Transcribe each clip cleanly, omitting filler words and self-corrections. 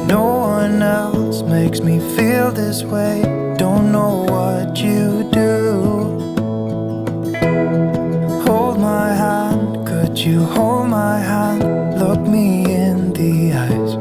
No one else makes me feel this way. Don't know what you do. Hold my hand, could you hold my hand? Look me in the eyes.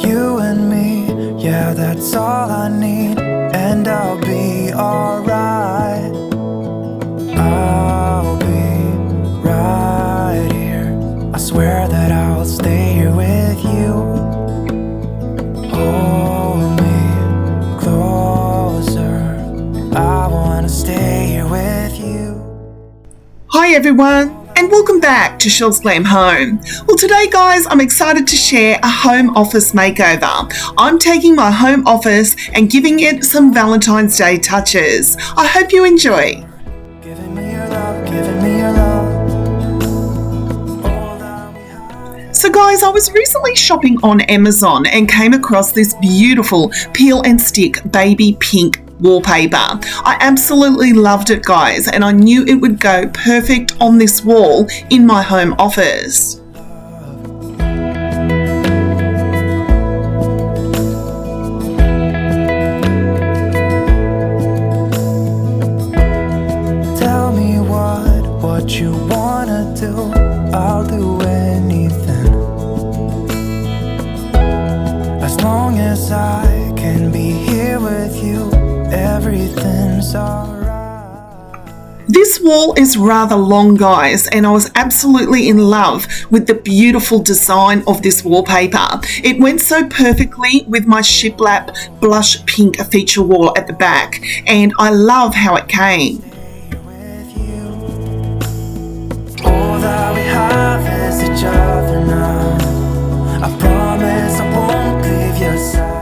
You and me, yeah, that's all I need. And I'll be alright. I'll be right here. I swear that I'll stay here with you. Hold me closer. I wanna stay here with you. Hi everyone, and welcome back to Chelle's Glam Home. Well, today guys, I'm excited to share a home office makeover. I'm taking my home office and giving it some Valentine's Day touches. I hope you enjoy. Giving me your love, giving me your love. So guys, I was recently shopping on Amazon and came across this beautiful peel and stick baby pink wallpaper. I absolutely loved it guys, and I knew it would go perfect on this wall in my home office. Tell me what you wanna do. I'll do anything, as long as I can be here with you. Everything's alright. This wall is rather long guys, and I was absolutely in love with the beautiful design of this wallpaper. It went so perfectly with my shiplap blush pink feature wall at the back, and I love how it came. With you. All that we have is each other now. I promise I won't leave your side.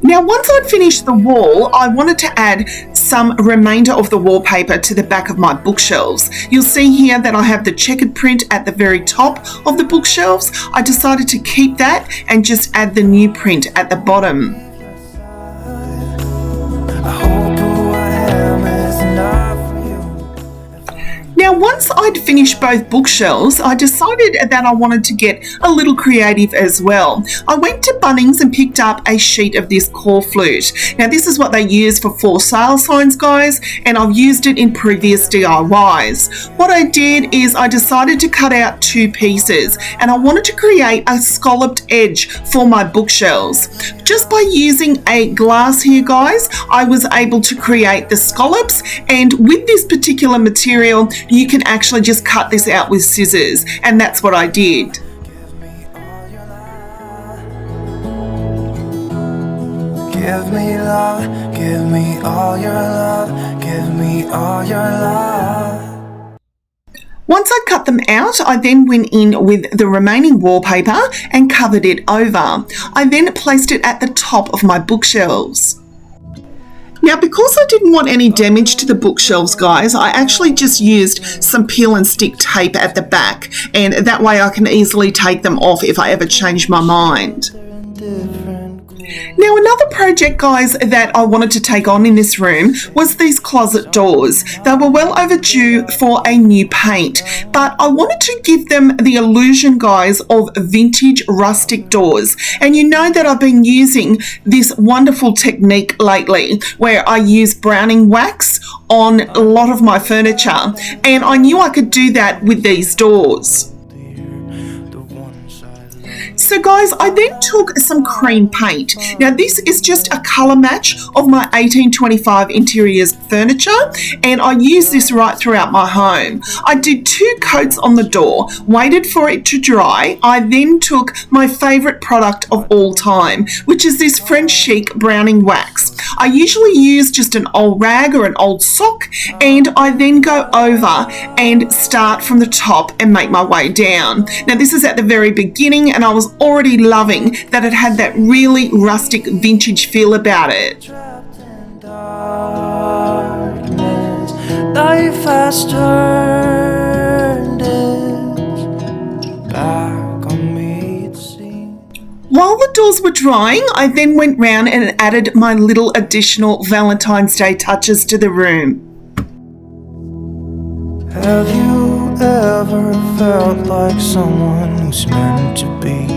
Now, once I'd finished the wall, I wanted to add some remainder of the wallpaper to the back of my bookshelves. You'll see here that I have the checkered print at the very top of the bookshelves. I decided to keep that and just add the new print at the bottom. I hope who I am is enough for you. Now, once I'd finished both bookshelves, I decided that I wanted to get a little creative as well. I went to Bunnings and picked up a sheet of this core flute. Now, this is what they use for for sale signs, guys, and I've used it in previous DIYs. What I did is I decided to cut out two pieces, and I wanted to create a scalloped edge for my bookshelves. Just by using a glass here, guys, I was able to create the scallops, and with this particular material, you can actually just cut this out with scissors, and that's what I did. Give me love, give me all your love, give me all your love. Once I cut them out, I then went in with the remaining wallpaper and covered it over. I then placed it at the top of my bookshelves. Now, because I didn't want any damage to the bookshelves, guys, I actually just used some peel and stick tape at the back, and that way I can easily take them off if I ever change my mind. Now, another project, guys, that I wanted to take on in this room was these closet doors. They were well overdue for a new paint, but I wanted to give them the illusion, guys, of vintage rustic doors. And you know that I've been using this wonderful technique lately where I use browning wax on a lot of my furniture, and I knew I could do that with these doors. So guys, I then took some cream paint. Now this is just a colour match of my 1825 interiors furniture, and I use this right throughout my home. I did 2 coats on the door, waited for it to dry. I then took my favourite product of all time, which is this French chic browning wax. I usually use just an old rag or an old sock, and I then go over and start from the top and make my way down. Now this is at the very beginning, and I was already loving that it had that really rustic vintage feel about it. Life has turned its back on me, it seems. While the doors were drying, I then went round and added my little additional Valentine's Day touches to the room. Have you ever never felt like someone who's meant to be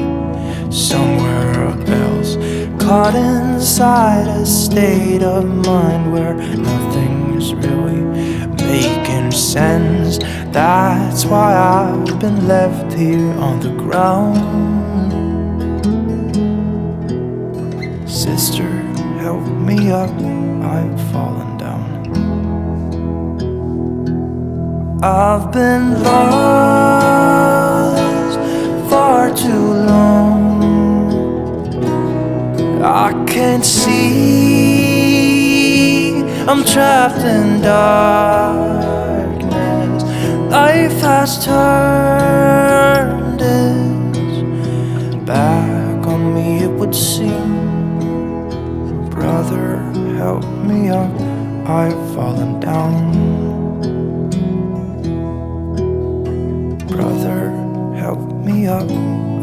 somewhere else, caught inside a state of mind where nothing is really making sense. That's why I've been left here on the ground. Sister, help me up, I've fallen down. I've been lost far too long. I can't see, I'm trapped in darkness. Life has turned its back on me, it would seem. Brother, help me up, I've fallen down. Brother, help me up,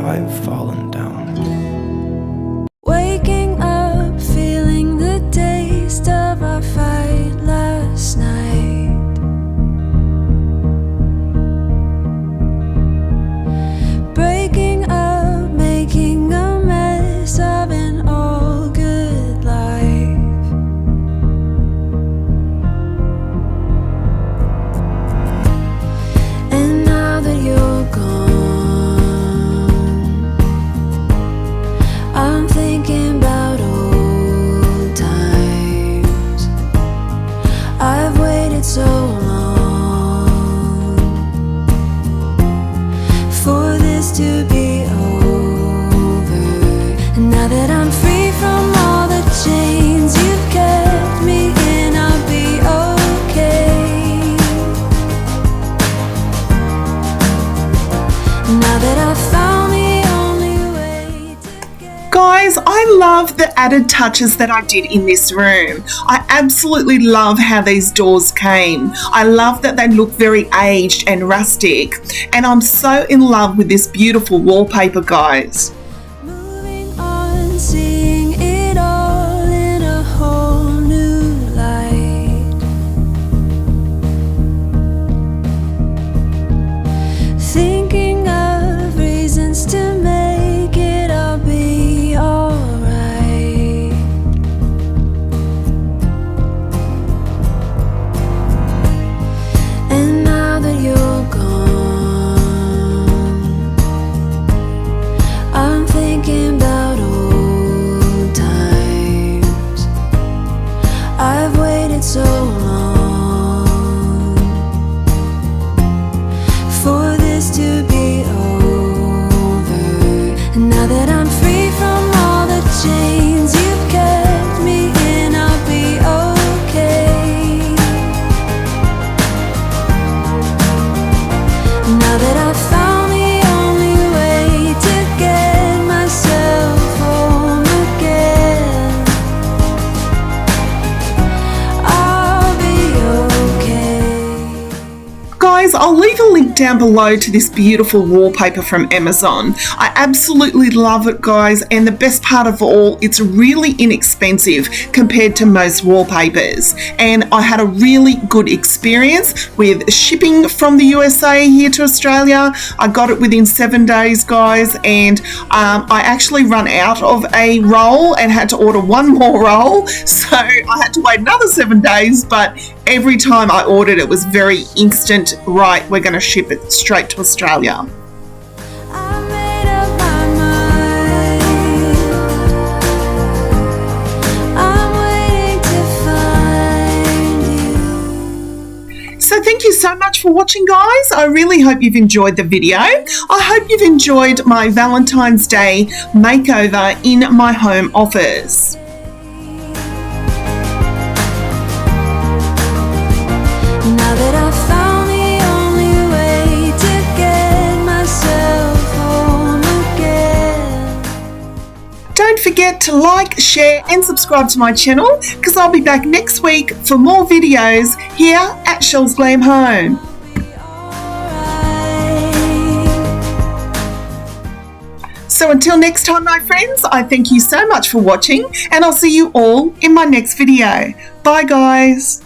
I've fallen down. Waking up, feeling the taste of our fight last night. Breaking up, making a mess of an all good life. And now that you're gone, I'm thinking about old times. I've waited so long for this to be over. And now that I'm free from all the chains you've kept me in, I'll be okay. Now that I've found the only way to get. Guys, I love the added touches that I did in this room. I absolutely love how these doors came. I love that they look very aged and rustic. And I'm so in love with this beautiful wallpaper, guys. Moving on, seeing it all in a whole new light. Thinking of reasons to make it all be alright. And now that you're gone, I'm thinking about old times. I've waited so long for this to be over. And now that I'm free from all the chains you've kept me in, I'll be okay. Now that I've found the only way to get myself home again, I'll be okay. Guys, I'll leave a link down below to this beautiful wallpaper from Amazon. I absolutely love it, guys, and the best part of all, it's really inexpensive compared to most wallpapers. And I had a really good experience with shipping from the USA here to Australia. I got it within 7 days, guys, and I actually run out of a roll and had to order one more roll, so I had to wait another 7 days, but every time I ordered it was very instant. Right, we're going to ship it straight to Australia. I made up my mind. I'm waiting to find you. So thank you so much for watching, guys. I really hope you've enjoyed the video. I hope you've enjoyed my Valentine's Day makeover in my home office. Now that I've found the only way to get myself home again. Don't forget to like, share and subscribe to my channel, because I'll be back next week for more videos here at Chelle's Glam Home. So until next time, my friends, I thank you so much for watching, and I'll see you all in my next video. Bye, guys.